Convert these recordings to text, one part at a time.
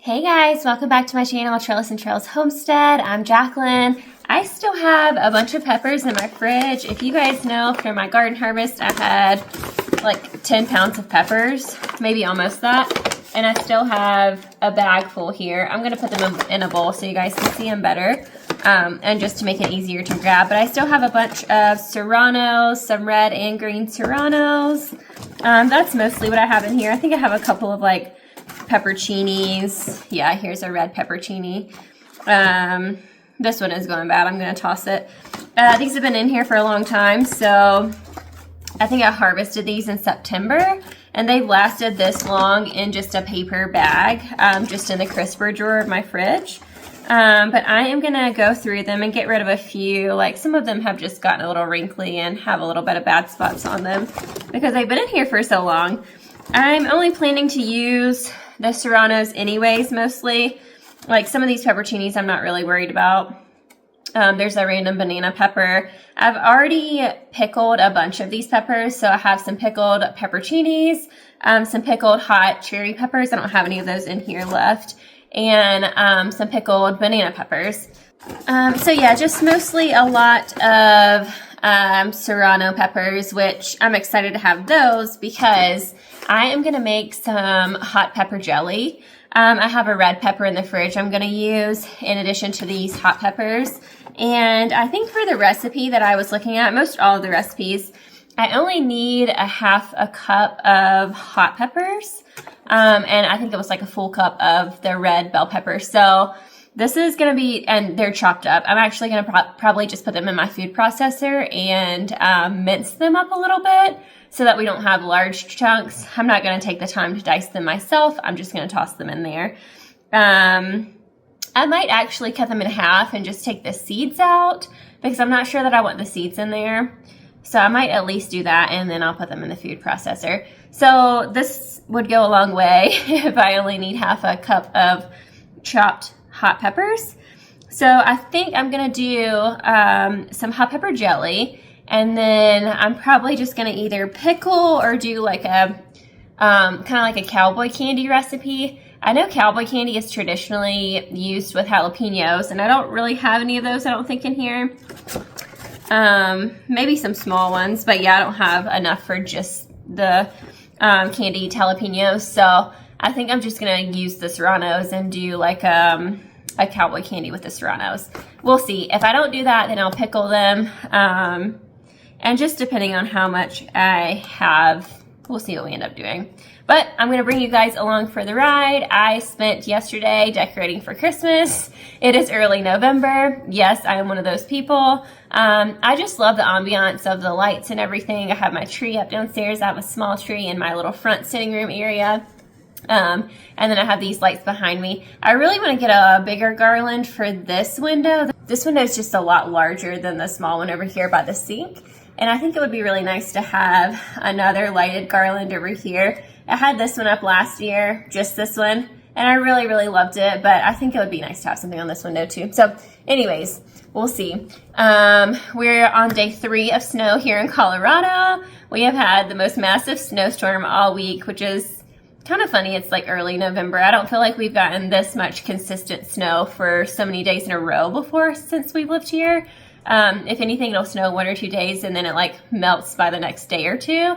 Hey guys, welcome back to my channel, Trellis and Trails Homestead. I'm Jacqueline. I still have a bunch of peppers in my fridge. If you guys know, from my garden harvest, I had like 10 pounds of peppers, maybe almost that. And I still have a bag full here. I'm gonna put them in a bowl so you guys can see them better. And just to make it easier to grab. But I still have a bunch of serranos, some red and green serranos. That's mostly what I have in here. I think I have a couple of like pepperoncinis. Yeah, here's a red pepperoncini. This one is going bad. I'm going to toss it. These have been in here for a long time, so I think I harvested these in September, and they lasted this long in just a paper bag, just in the crisper drawer of my fridge. But I am going to go through them and get rid of a few. Like, some of them have just gotten a little wrinkly and have a little bit of bad spots on them because they've been in here for so long. I'm only planning to use the serranos anyways, mostly. Like, some of these pepperoncinis I'm not really worried about. There's a random banana pepper. I've already pickled a bunch of these peppers, so I have some pickled pepperoncinis, some pickled hot cherry peppers. I don't have any of those in here left. And some pickled banana peppers. So yeah, just mostly a lot of serrano peppers, which I'm excited to have those because I am going to make some hot pepper jelly. I have a red pepper in the fridge I'm going to use in addition to these hot peppers. And I think for the recipe that I was looking at, most all of the recipes, I only need a half a cup of hot peppers. And I think it was like a full cup of the red bell pepper. So this is going to be, and they're chopped up. I'm actually going to probably just put them in my food processor and mince them up a little bit so that we don't have large chunks. I'm not going to take the time to dice them myself. I'm just going to toss them in there. I might actually cut them in half and just take the seeds out because I'm not sure that I want the seeds in there. So I might at least do that, and then I'll put them in the food processor. So this would go a long way if I only need half a cup of chopped hot peppers. So I think I'm going to do some hot pepper jelly, and then I'm probably just going to either pickle or do like a kind of like a cowboy candy recipe. I know cowboy candy is traditionally used with jalapenos, and I don't really have any of those, I don't think, in here. Maybe some small ones, but yeah, I don't have enough for just the candied jalapenos. So I think I'm just gonna use the serranos and do like a cowboy candy with the serranos. We'll see. If I don't do that, then I'll pickle them. And just depending on how much I have, we'll see what we end up doing. But I'm going to bring you guys along for the ride. I spent yesterday decorating for Christmas. It is early November. Yes, I am one of those people. I just love the ambiance of the lights and everything. I have my tree up downstairs. I have a small tree in my little front sitting room area. And then I have these lights behind me. I really want to get a bigger garland for this window. This window is just a lot larger than the small one over here by the sink. And I think it would be really nice to have another lighted garland over here. I had this one up last year, just this one, and I really, really loved it, but I think it would be nice to have something on this window too. So anyways, we'll see. We're on day 3 of snow here in Colorado. We have had the most massive snowstorm all week, which is kind of funny. It's like early November. I don't feel like we've gotten this much consistent snow for so many days in a row before since we've lived here. If anything, it'll snow 1 or 2 days and then it like melts by the next day or two.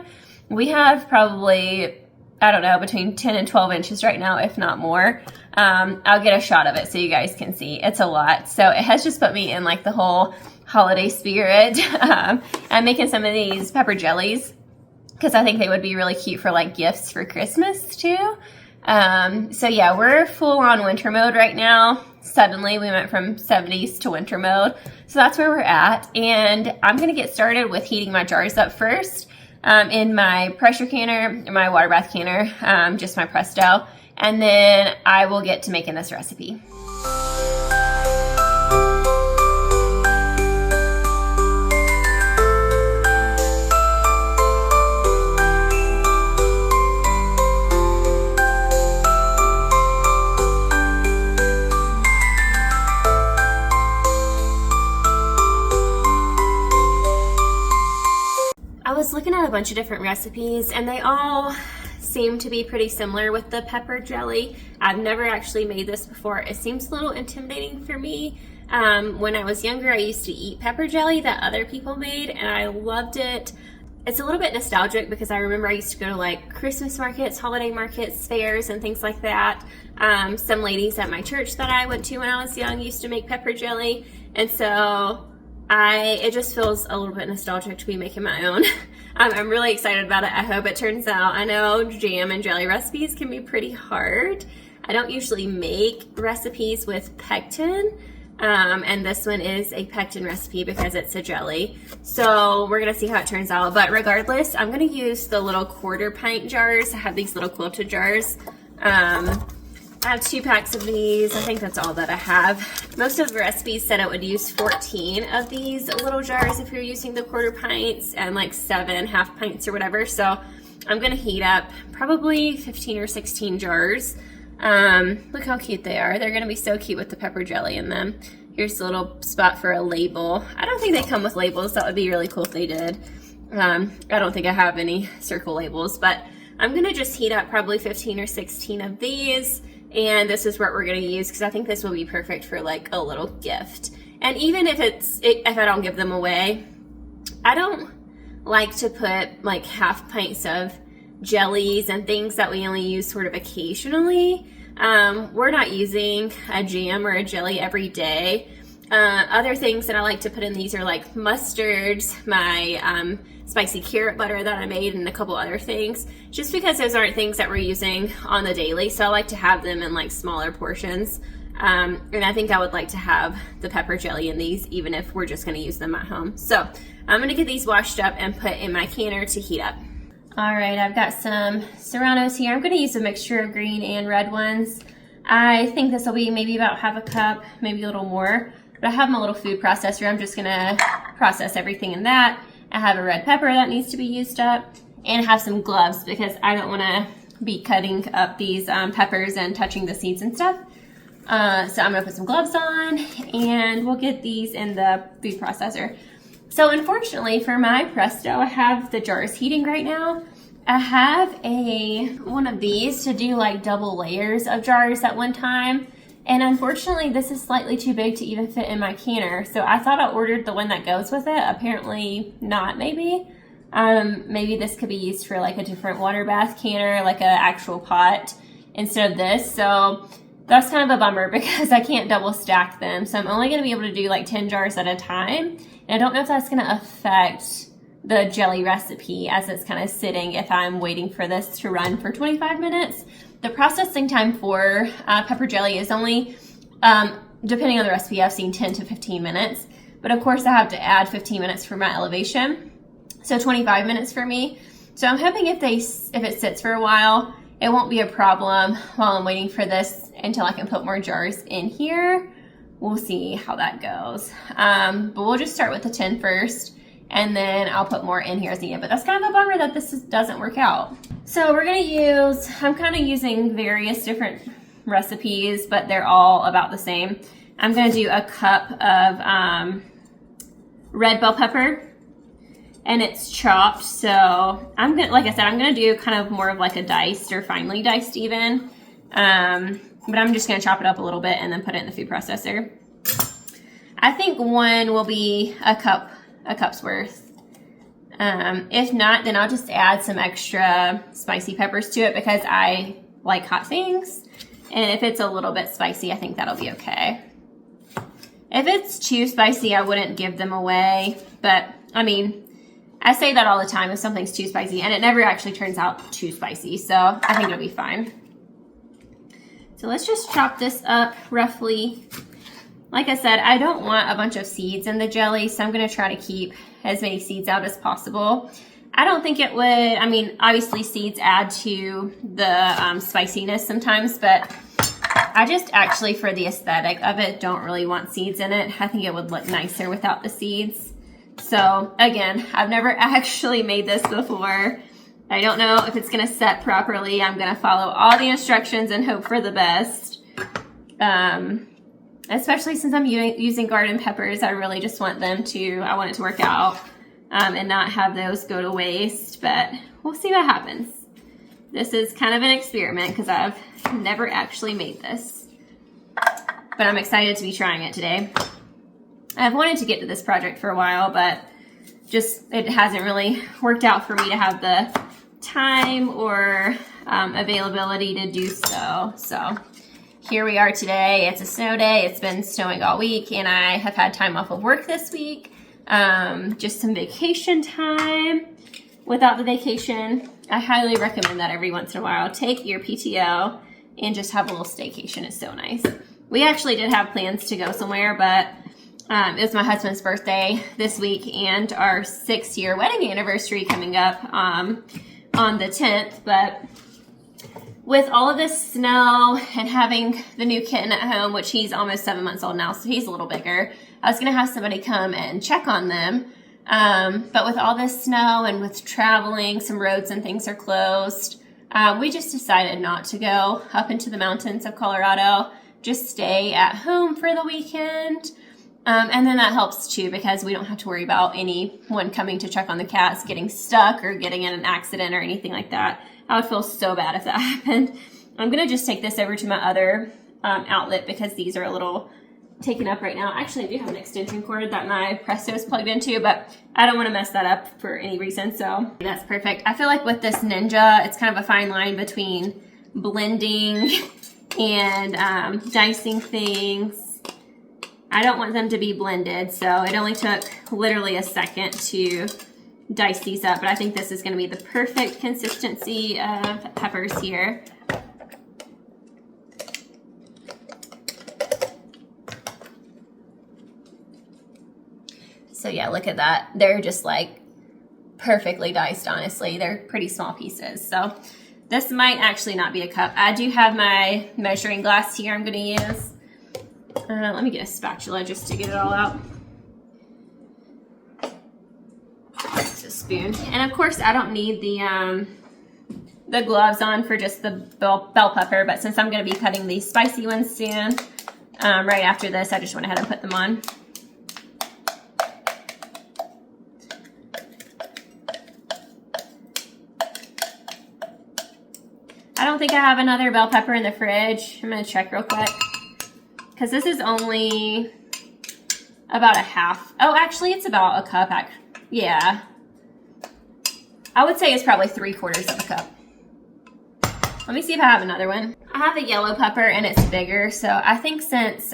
We have probably, I don't know, between 10 and 12 inches right now, if not more. I'll get a shot of it so you guys can see. It's a lot. So it has just put me in like the whole holiday spirit. I'm making some of these pepper jellies because I think they would be really cute for like gifts for Christmas too. So yeah, we're full on winter mode right now. Suddenly we went from 70s to winter mode. So that's where we're at. And I'm going to get started with heating my jars up first. In my pressure canner, my water bath canner, just my Presto, and then I will get to making this recipe. I was looking at a bunch of different recipes and they all seem to be pretty similar with the pepper jelly. I've never actually made this before. It seems a little intimidating for me. When I was younger, I used to eat pepper jelly that other people made, and I loved it. It's a little bit nostalgic because I remember I used to go to like Christmas markets, holiday markets, fairs, and things like that. Some ladies at my church that I went to when I was young used to make pepper jelly, and so it just feels a little bit nostalgic to be making my own. I'm really excited about it. I hope it turns out. I know jam and jelly recipes can be pretty hard. I don't usually make recipes with pectin, and this one is a pectin recipe because it's a jelly. So we're gonna see how it turns out. But regardless, I'm gonna use the little 1/4 pint jars. I have these little quilted jars. I have 2 packs of these. I think that's all that I have. Most of the recipes said it would use 14 of these little jars if you're using the 1/4 pints and like 7 half pints or whatever. So I'm gonna heat up probably 15 or 16 jars. Look how cute they are. They're gonna be so cute with the pepper jelly in them. Here's a little spot for a label. I don't think they come with labels. That would be really cool if they did. I don't think I have any circle labels, but I'm gonna just heat up probably 15 or 16 of these. And this is what we're gonna use because I think this will be perfect for like a little gift. And even if if I don't give them away, I don't like to put like half pints of jellies and things that we only use sort of occasionally. We're not using a jam or a jelly every day. Other things that I like to put in these are like mustards, my spicy carrot butter that I made, and a couple other things, just because those aren't things that we're using on the daily. So I like to have them in like smaller portions. And I think I would like to have the pepper jelly in these, even if we're just gonna use them at home. So I'm gonna get these washed up and put in my canner to heat up. All right, I've got some serranos here. I'm gonna use a mixture of green and red ones. I think this will be maybe about half a cup, maybe a little more. But I have my little food processor. I'm just gonna process everything in that. I have a red pepper that needs to be used up, and have some gloves because I don't wanna be cutting up these peppers and touching the seeds and stuff. So I'm gonna put some gloves on, and we'll get these in the food processor. So unfortunately for my Presto, I have the jars heating right now. I have one of these to do like double layers of jars at one time. And unfortunately, this is slightly too big to even fit in my canner. So I thought I ordered the one that goes with it. Apparently not, maybe. Maybe this could be used for like a different water bath canner, like an actual pot instead of this. So that's kind of a bummer because I can't double stack them. So I'm only gonna be able to do like 10 jars at a time. And I don't know if that's gonna affect the jelly recipe as it's kind of sitting if I'm waiting for this to run for 25 minutes. The processing time for pepper jelly is only, depending on the recipe, I've seen 10 to 15 minutes. But of course I have to add 15 minutes for my elevation. So 25 minutes for me. So I'm hoping if it sits for a while, it won't be a problem while I'm waiting for this until I can put more jars in here. We'll see how that goes. But we'll just start with the 10 first, and then I'll put more in here as needed. But that's kind of a bummer that this doesn't work out. So we're gonna I'm kind of using various different recipes, but they're all about the same. I'm gonna do a cup of red bell pepper, and it's chopped. So like I said, I'm gonna do kind of more of like a diced or finely diced even. But I'm just gonna chop it up a little bit and then put it in the food processor. I think one will be a cup's worth. If not, then I'll just add some extra spicy peppers to it because I like hot things. And if it's a little bit spicy, I think that'll be okay. If it's too spicy, I wouldn't give them away. But I mean, I say that all the time if something's too spicy, and it never actually turns out too spicy. So I think it'll be fine. So let's just chop this up roughly. Like I said, I don't want a bunch of seeds in the jelly, so I'm gonna try to keep as many seeds out as possible. I don't think it would, I mean, obviously seeds add to the spiciness sometimes, but I just actually, for the aesthetic of it, don't really want seeds in it. I think it would look nicer without the seeds. So again, I've never actually made this before. I don't know if it's gonna set properly. I'm gonna follow all the instructions and hope for the best. Especially since I'm using garden peppers, I really just want I want it to work out and not have those go to waste, but we'll see what happens. This is kind of an experiment because I've never actually made this, but I'm excited to be trying it today. I've wanted to get to this project for a while, but just it hasn't really worked out for me to have the time or availability to do so. So here we are today. It's a snow day. It's been snowing all week, and I have had time off of work this week. Just some vacation time. Without the vacation, I highly recommend that every once in a while. Take your PTO and just have a little staycation. It's so nice. We actually did have plans to go somewhere, but it was my husband's birthday this week and our 6-year wedding anniversary coming up on the 10th. But with all of this snow and having the new kitten at home, which he's almost 7 months old now, so he's a little bigger, I was going to have somebody come and check on them. But with all this snow and with traveling, some roads and things are closed. We just decided not to go up into the mountains of Colorado, just stay at home for the weekend. And then that helps too, because we don't have to worry about anyone coming to check on the cats, getting stuck or getting in an accident or anything like that. I would feel so bad if that happened. I'm going to just take this over to my other outlet because these are a little taken up right now. Actually, I do have an extension cord that my Presto is plugged into, but I don't want to mess that up for any reason, so that's perfect. I feel like with this Ninja, it's kind of a fine line between blending and dicing things. I don't want them to be blended, so it only took literally a second to dice these up, but I think this is going to be the perfect consistency of peppers here. So yeah, look at that. They're just like perfectly diced, honestly. They're pretty small pieces. So this might actually not be a cup. I do have my measuring glass here I'm going to use. Let me get a spatula just to get it all out. It's a spoon. And of course, I don't need the gloves on for just the bell pepper, but since I'm going to be cutting these spicy ones soon, right after this, I just went ahead and put them on. I don't think I have another bell pepper in the fridge. I'm going to check real quick because this is only about a half. Oh, actually, it's about a cup. Yeah. I would say it's probably 3/4 of a cup. Let me see if I have another one. I have a yellow pepper and it's bigger. So I think since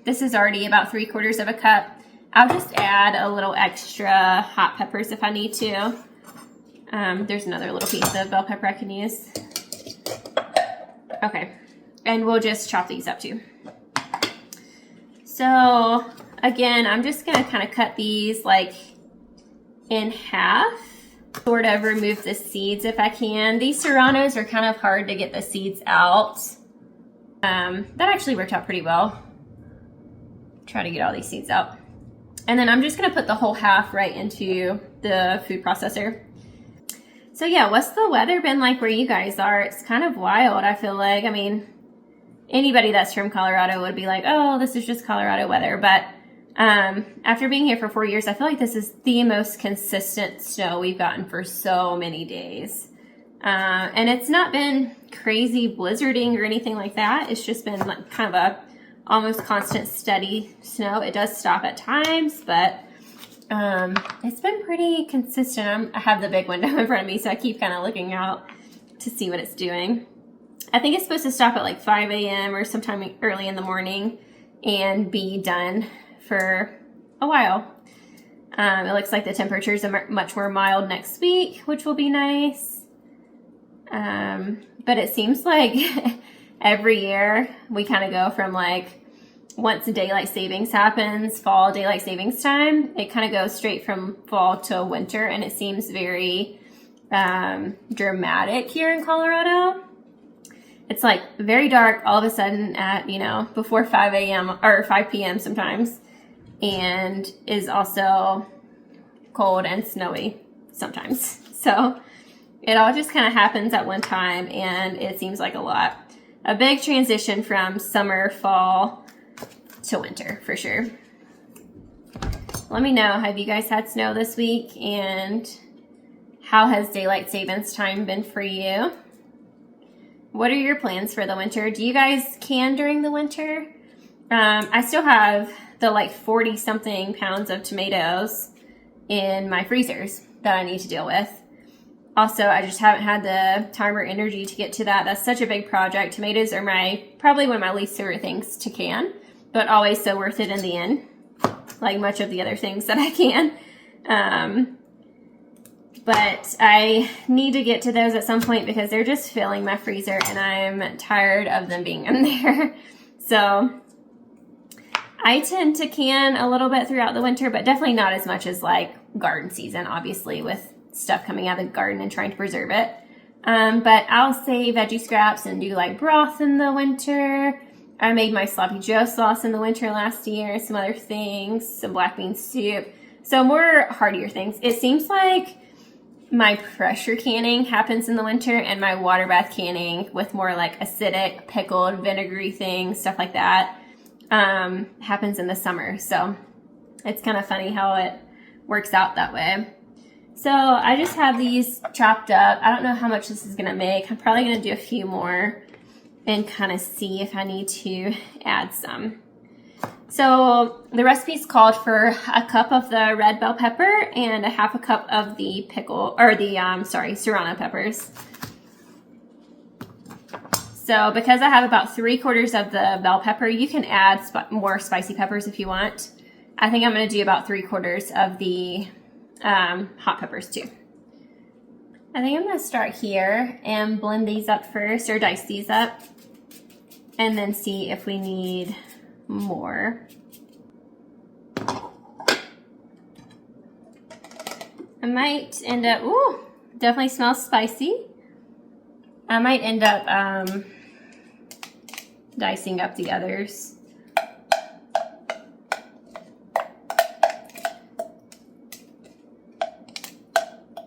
this is already about 3/4 of a cup, I'll just add a little extra hot peppers if I need to. There's another little piece of bell pepper I can use. Okay, and we'll just chop these up too. So again, I'm just gonna kind of cut these like in half, sort of remove the seeds if I can. These serranos are kind of hard to get the seeds out. That actually worked out pretty well. Try to get all these seeds out. And then I'm just gonna put the whole half right into the food processor. So yeah, what's the weather been like where you guys are? It's kind of wild, I feel like. I mean, anybody that's from Colorado would be like, oh, this is just Colorado weather. But after being here for 4 years, I feel like this is the most consistent snow we've gotten for so many days. And it's not been crazy blizzarding or anything like that. It's just been like kind of a almost constant steady snow. It does stop at times, but it's been pretty consistent. I have the big window in front of me, so I keep kind of looking out to see what it's doing. I think it's supposed to stop at like 5 a.m. or sometime early in the morning and be done for a while. It looks like the temperatures are much more mild next week, which will be nice. But it seems like every year we kind of go from like once daylight savings happens, fall daylight savings time, it kind of goes straight from fall to winter, and it seems very dramatic here in Colorado. It's like very dark all of a sudden at, before 5 a.m. or 5 p.m. sometimes, and is also cold and snowy sometimes. So it all just kind of happens at one time, and it seems like a lot. A big transition from summer, fall, to winter for sure. Let me know, have you guys had snow this week, and how has daylight savings time been for you? what are your plans for the winter? Do you guys can during the winter? I still have the like 40 something pounds of tomatoes in my freezers that I need to deal with. Also, I just haven't had the time or energy to get to that. That's such a big project. Tomatoes are probably one of my least favorite things to can, but always so worth it in the end, like much of the other things that I can. But I need to get to those at some point because they're just filling my freezer and I'm tired of them being in there. So I tend to can a little bit throughout the winter, but definitely not as much as like garden season, obviously, with stuff coming out of the garden and trying to preserve it. But I'll save veggie scraps and do like broth in the winter. I made my sloppy joe sauce in the winter last year, some other things, some black bean soup. So more heartier things. It seems like my pressure canning happens in the winter and my water bath canning with more like acidic, pickled, vinegary things, stuff like that, happens in the summer. So it's kind of funny how it works out that way. So I just have these chopped up. I don't know how much this is going to make. I'm probably going to do a few more and kind of see if I need to add some. So the recipe's called for a cup of the red bell pepper and a half a cup of the serrano peppers. So because I have about 3/4 of the bell pepper, you can add more spicy peppers if you want. I think I'm going to do about 3/4 of the hot peppers too. I think I'm going to start here and blend these up first, or dice these up, and then see if we need more. I might end up, ooh, definitely smells spicy. I might end up dicing up the others.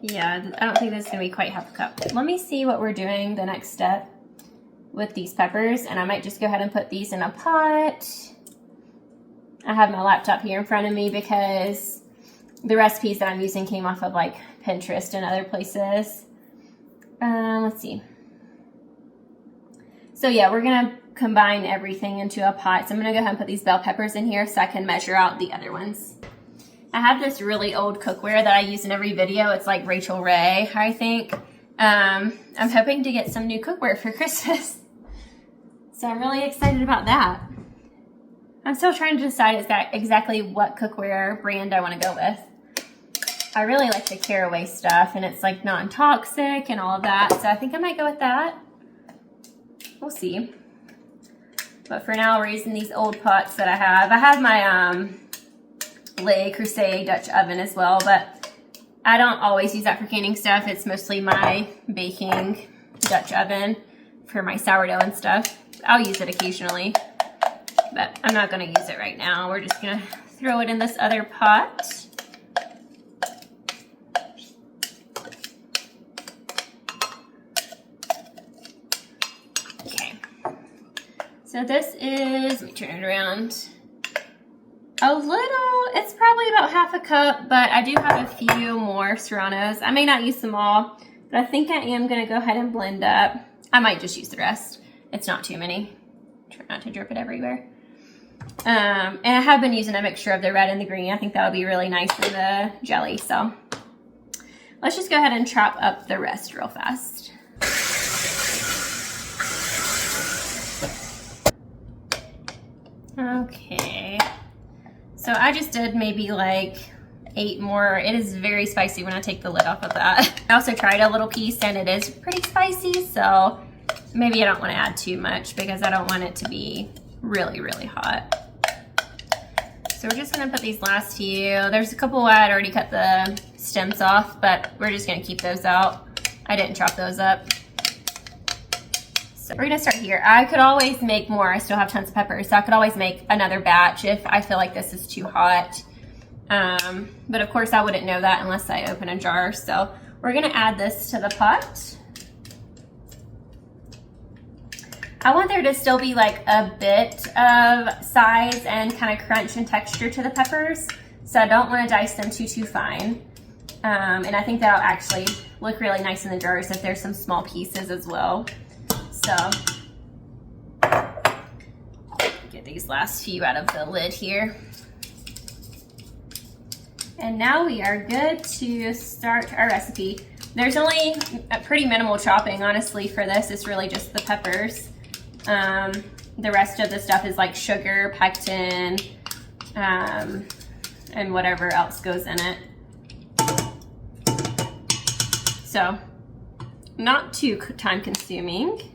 Yeah, I don't think this is going to be quite half a cup. Let me see what we're doing the next step with these peppers, and I might just go ahead and put these in a pot. I have my laptop here in front of me because the recipes that I'm using came off of like Pinterest and other places. Let's see. So yeah, we're going to combine everything into a pot. So I'm going to go ahead and put these bell peppers in here so I can measure out the other ones. I have this really old cookware that I use in every video. It's like Rachel Ray, I think. I'm hoping to get some new cookware for Christmas. So I'm really excited about that. I'm still trying to decide exactly what cookware brand I want to go with. I really like the Caraway stuff, and it's like non-toxic and all of that. So I think I might go with that. We'll see. But for now, we're using these old pots that I have. I have my Le Creuset Dutch oven as well, but I don't always use that for canning stuff. It's mostly my baking Dutch oven for my sourdough and stuff. I'll use it occasionally, but I'm not going to use it right now. We're just going to throw it in this other pot. Okay. So this is, let me turn it around. A little, it's probably about half a cup, but I do have a few more serranos. I may not use them all, but I think I am going to go ahead and blend up. I might just use the rest. It's not too many. Try not to drip it everywhere. And I have been using a mixture of the red and the green. I think that would be really nice for the jelly. So let's just go ahead and chop up the rest real fast. Okay. So I just did maybe like 8 more. It is very spicy when I take the lid off of that. I also tried a little piece and it is pretty spicy, so maybe I don't want to add too much because I don't want it to be really, really hot. So we're just going to put these last few. There's a couple I'd already cut the stems off, but we're just going to keep those out. I didn't chop those up. So we're gonna start here. I could always make more. I still have tons of peppers, so I could always make another batch if I feel like this is too hot. But of course I wouldn't know that unless I open a jar. So we're gonna add this to the pot. I want there to still be like a bit of size and kind of crunch and texture to the peppers. So I don't want to dice them too fine. And I think that'll actually look really nice in the jars if there's some small pieces as well. So get these last few out of the lid here. And now we are good to start our recipe. There's only a pretty minimal chopping, honestly, for this. It's really just the peppers. The rest of the stuff is like sugar, pectin, and whatever else goes in it. So, not too time consuming.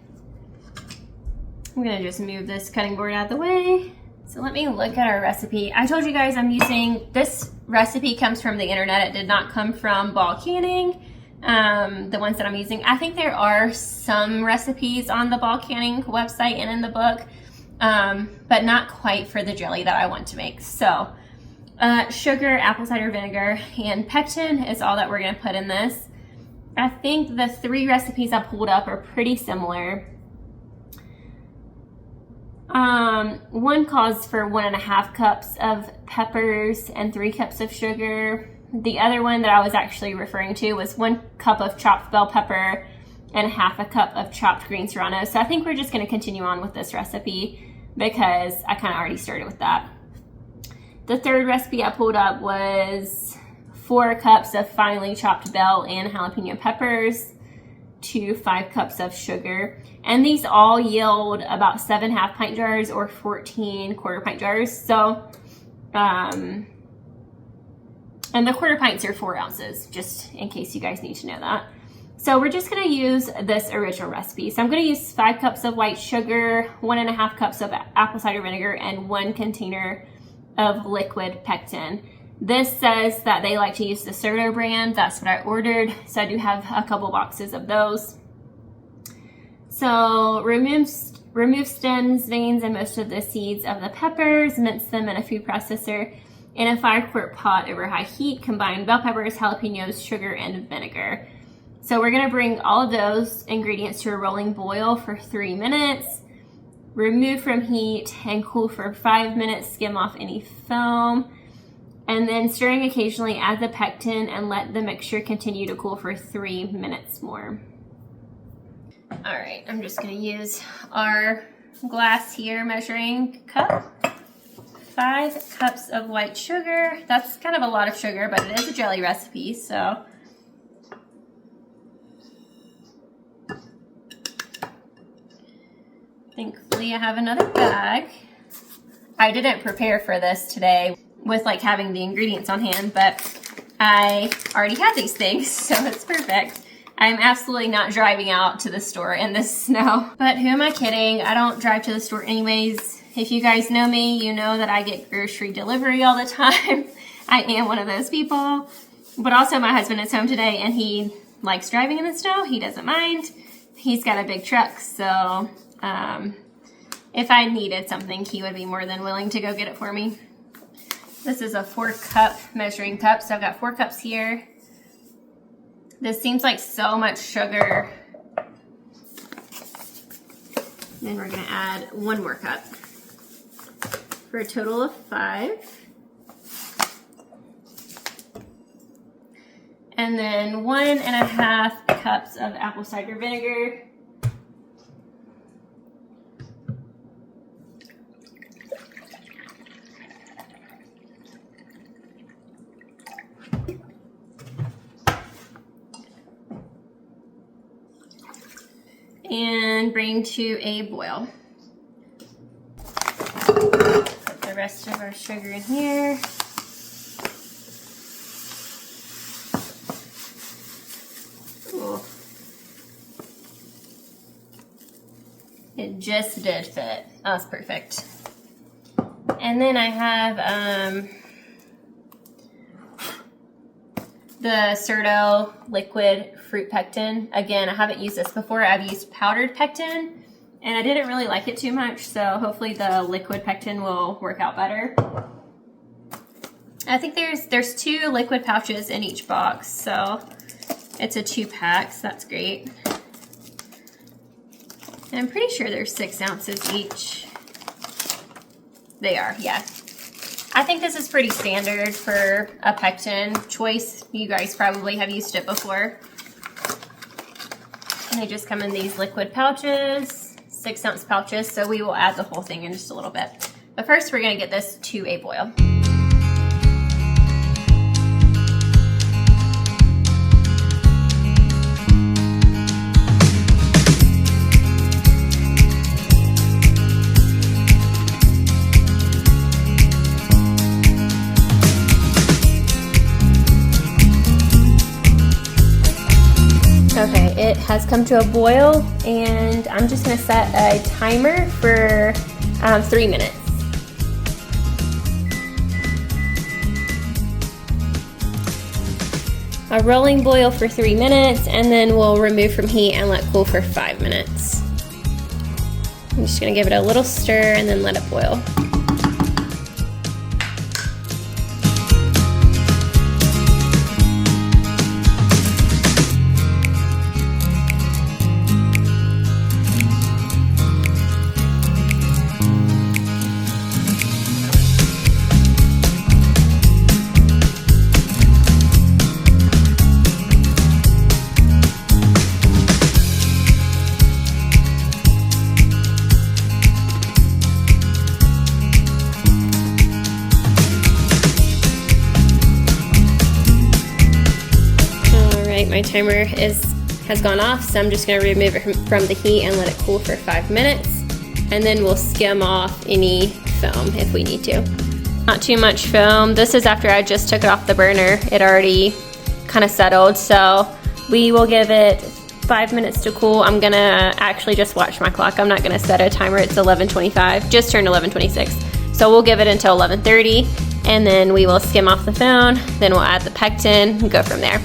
I'm gonna just move this cutting board out of the way. So let me look at our recipe. I told you guys I'm using, this recipe comes from the internet. It did not come from Ball Canning, the ones that I'm using. I think there are some recipes on the Ball Canning website and in the book, but not quite for the jelly that I want to make. So sugar, apple cider vinegar, and pectin is all that we're gonna put in this. I think the 3 recipes I pulled up are pretty similar. One calls for 1.5 cups of peppers and 3 cups of sugar. The other one that I was actually referring to was 1 cup of chopped bell pepper and 1/2 cup of chopped green serrano. So I think we're just going to continue on with this recipe because I kind of already started with that. The 3rd recipe I pulled up was 4 cups of finely chopped bell and jalapeno peppers to 5 cups of sugar. And these all yield about 7 half-pint jars or 14 quarter-pint jars. So, and the quarter pints are 4 ounces, just in case you guys need to know that. So we're just gonna use this original recipe. So I'm gonna use 5 cups of white sugar, 1.5 cups of apple cider vinegar, and 1 container of liquid pectin. This says that they like to use the serrano brand. That's what I ordered. So I do have a couple boxes of those. So remove stems, veins, and most of the seeds of the peppers. Mince them in a food processor. In a 5-quart pot over high heat, combine bell peppers, jalapenos, sugar, and vinegar. So we're gonna bring all of those ingredients to a rolling boil for 3 minutes. Remove from heat and cool for 5 minutes. Skim off any foam. And then stirring occasionally, add the pectin and let the mixture continue to cool for 3 minutes more. All right, I'm just gonna use our glass here measuring cup. 5 cups of white sugar. That's kind of a lot of sugar, but it is a jelly recipe, so. Thankfully I have another bag. I didn't prepare for this today with like having the ingredients on hand, but I already had these things, so it's perfect. I'm absolutely not driving out to the store in this snow. But who am I kidding? I don't drive to the store anyways. If you guys know me, you know that I get grocery delivery all the time. I am one of those people. But also my husband is home today and he likes driving in the snow. He doesn't mind. He's got a big truck, so if I needed something, he would be more than willing to go get it for me. This is a 4-cup measuring cup, so I've got 4 cups here. This seems like so much sugar. Then we're gonna add 1 more cup for a total of 5. And then 1.5 cups of apple cider vinegar. And bring to a boil. Put the rest of our sugar in here. Ooh. It just did fit. That's perfect. And then I have the serrano liquid fruit pectin. Again, I haven't used this before. I've used powdered pectin and I didn't really like it too much, so hopefully the liquid pectin will work out better. I think there's 2 liquid pouches in each box, so it's a 2-pack, so that's great. And I'm pretty sure there's 6 ounces each. They are, yeah. I think this is pretty standard for a pectin choice. You guys probably have used it before. And they just come in these liquid pouches. 6-ounce pouches, so we will add the whole thing in just a little bit. But first, we're gonna get this to a boil. Okay, it has come to a boil, and I'm just gonna set a timer for 3 minutes. A rolling boil for 3 minutes, and then we'll remove from heat and let cool for 5 minutes. I'm just gonna give it a little stir and then let it boil. My timer has gone off, so I'm just going to remove it from the heat and let it cool for 5 minutes, and then we'll skim off any foam if we need to. Not too much foam. This is after I just took it off the burner. It already kind of settled, so we will give it 5 minutes to cool. I'm going to actually just watch my clock. I'm not going to set a timer. It's 11:25, just turned 11:26. So we'll give it until 11:30, and then we will skim off the foam. Then we'll add the pectin and go from there.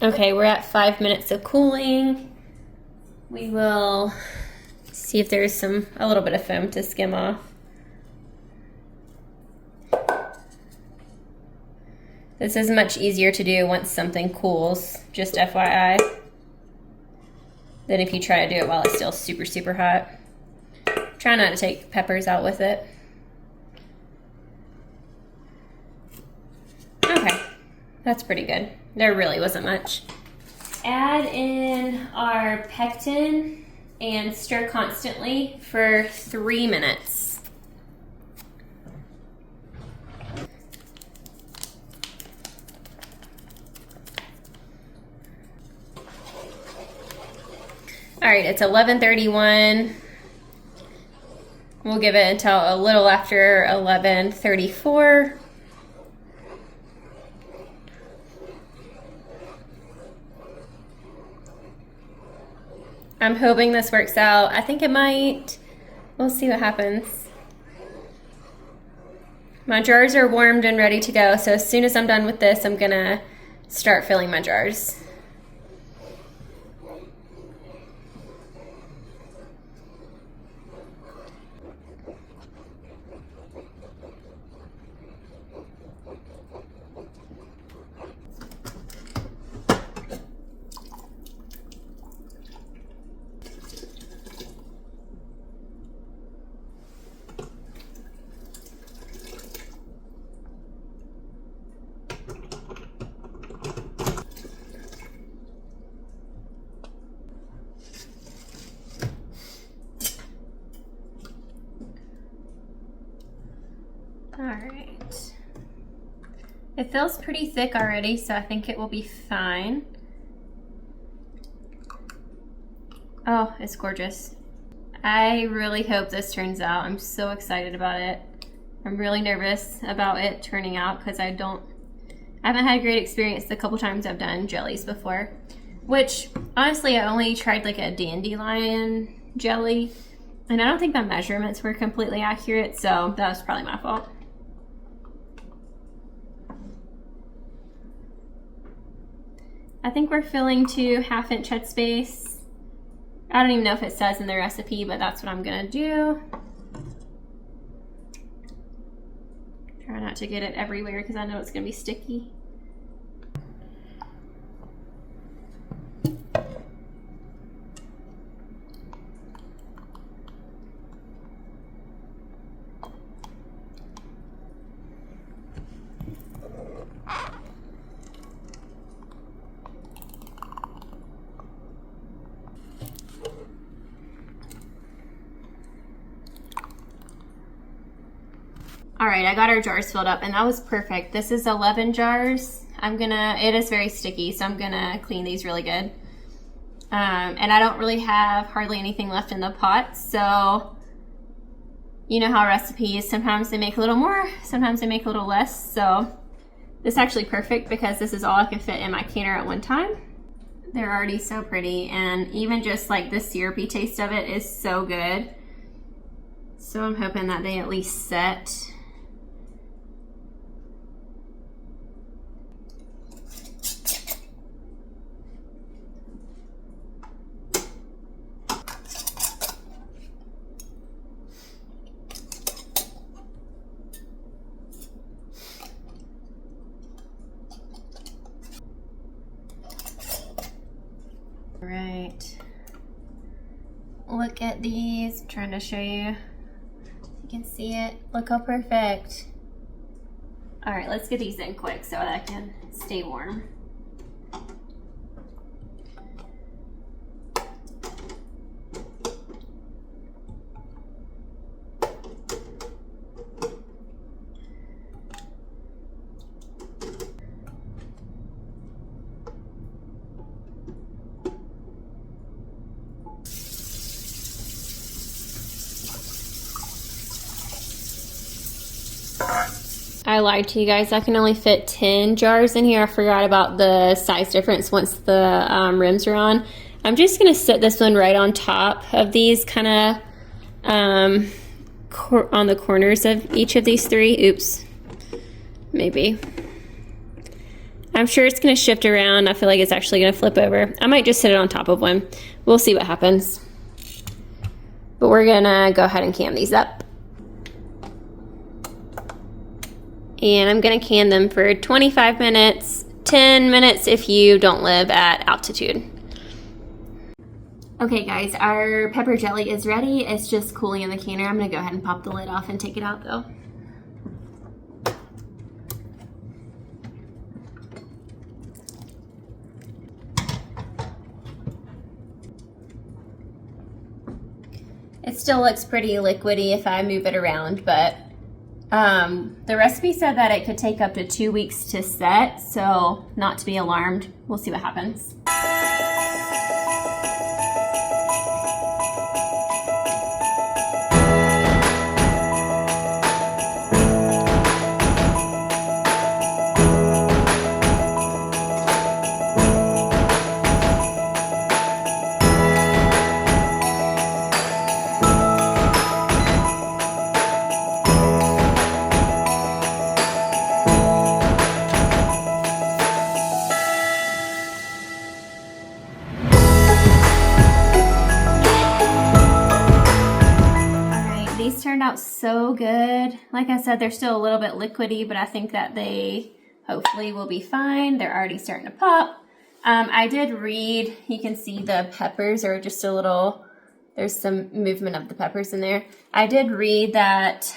Okay, we're at 5 minutes of cooling. We will see if there's a little bit of foam to skim off. This is much easier to do once something cools, just FYI, than if you try to do it while it's still super, super hot. Try not to take peppers out with it. Okay, that's pretty good. There really wasn't much. Add in our pectin and stir constantly for 3 minutes. All right, it's 11:31. We'll give it until a little after 11:34. I'm hoping this works out. I think it might. We'll see what happens. My jars are warmed and ready to go, so as soon as I'm done with this, I'm gonna start filling my jars. All right. It feels pretty thick already, so I think it will be fine. Oh, it's gorgeous. I really hope this turns out. I'm so excited about it. I'm really nervous about it turning out because I haven't had a great experience the couple times I've done jellies before. Which, honestly, I only tried like a dandelion jelly, And I don't think my measurements were completely accurate, so that was probably my fault. I think we're filling to 1/2 inch headspace. I don't even know if it says in the recipe, but that's what I'm gonna do. Try not to get it everywhere because I know it's gonna be sticky. All right, I got our jars filled up and that was perfect. This is 11 jars. It is very sticky, so I'm gonna clean these really good. And I don't really have hardly anything left in the pot, so you know how recipes, sometimes they make a little more, sometimes they make a little less. So this is actually perfect because this is all I can fit in my canner at one time. They're already so pretty, and even just like the syrupy taste of it is so good. So I'm hoping that they at least set. Right, look at these. I'm trying to show you. You can see it. Look how perfect. All right, let's get these in quick so that I can stay warm. I lied to you guys. I can only fit 10 jars in here. I forgot about the size difference once the rims are on. I'm just going to set this one right on top of these, kind of on the corners of each of these three. Oops. Maybe. I'm sure it's going to shift around. I feel like it's actually going to flip over. I might just sit it on top of one. We'll see what happens. But we're going to go ahead and can these up. And I'm gonna can them for 25 minutes, 10 minutes if you don't live at altitude. Okay guys, our pepper jelly is ready. It's just cooling in the canner. I'm gonna go ahead and pop the lid off and take it out though. It still looks pretty liquidy if I move it around, but the recipe said that it could take up to 2 weeks to set, so not to be alarmed. We'll see what happens. Turned out so good. Like I said, they're still a little bit liquidy, but I think that they hopefully will be fine. They're already starting to pop. I did read, you can see the peppers are just a little, there's some movement of the peppers in there. I did read that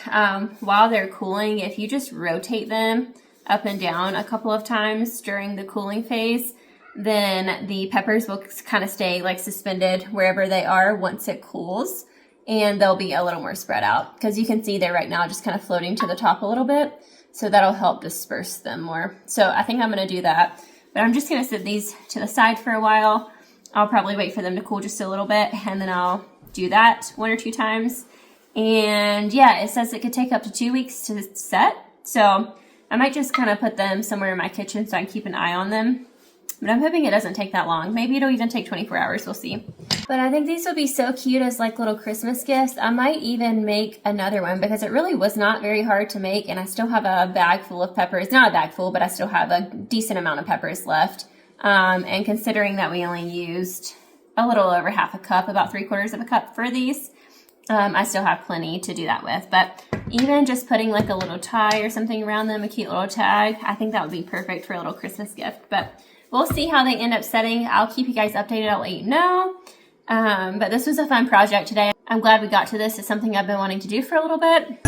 while they're cooling, if you just rotate them up and down a couple of times during the cooling phase, then the peppers will kind of stay like suspended wherever they are once it cools. And they'll be a little more spread out because you can see they're right now just kind of floating to the top a little bit. So that'll help disperse them more. So I think I'm going to do that. But I'm just going to set these to the side for a while. I'll probably wait for them to cool just a little bit, and then I'll do that 1 or 2 times. And yeah, it says it could take up to 2 weeks to set. So I might just kind of put them somewhere in my kitchen so I can keep an eye on them. But I'm hoping it doesn't take that long. Maybe it'll even take 24 hours. We'll see. But I think these will be so cute as like little Christmas gifts. I might even make another one because it really was not very hard to make. And I still have a bag full of peppers. Not a bag full, but I still have a decent amount of peppers left. And considering that we only used a little over half a cup, about 3/4 of a cup for these, I still have plenty to do that with. But even just putting like a little tie or something around them, a cute little tag, I think that would be perfect for a little Christmas gift. But we'll see how they end up setting. I'll keep you guys updated. I'll let you know. But this was a fun project today. I'm glad we got to this. It's something I've been wanting to do for a little bit.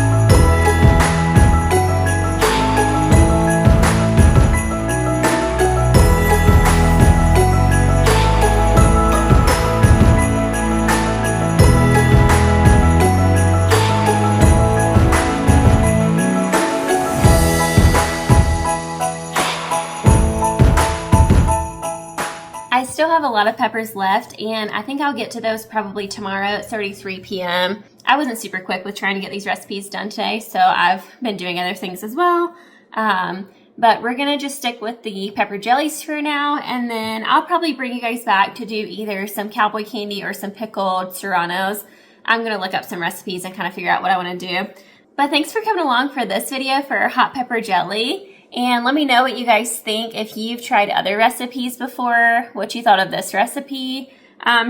I still have a lot of peppers left, and I think I'll get to those probably tomorrow at 33 p.m. I wasn't super quick with trying to get these recipes done today, so I've been doing other things as well. But we're going to just stick with the pepper jellies for now, and then I'll probably bring you guys back to do either some cowboy candy or some pickled serranos. I'm going to look up some recipes and kind of figure out what I want to do. But thanks for coming along for this video for hot pepper jelly. And let me know what you guys think. If you've tried other recipes before, what you thought of this recipe.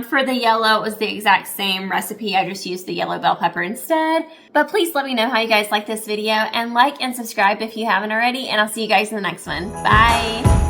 For the yellow, it was the exact same recipe. I just used the yellow bell pepper instead. But please let me know how you guys like this video, and like and subscribe if you haven't already. And I'll see you guys in the next one. Bye.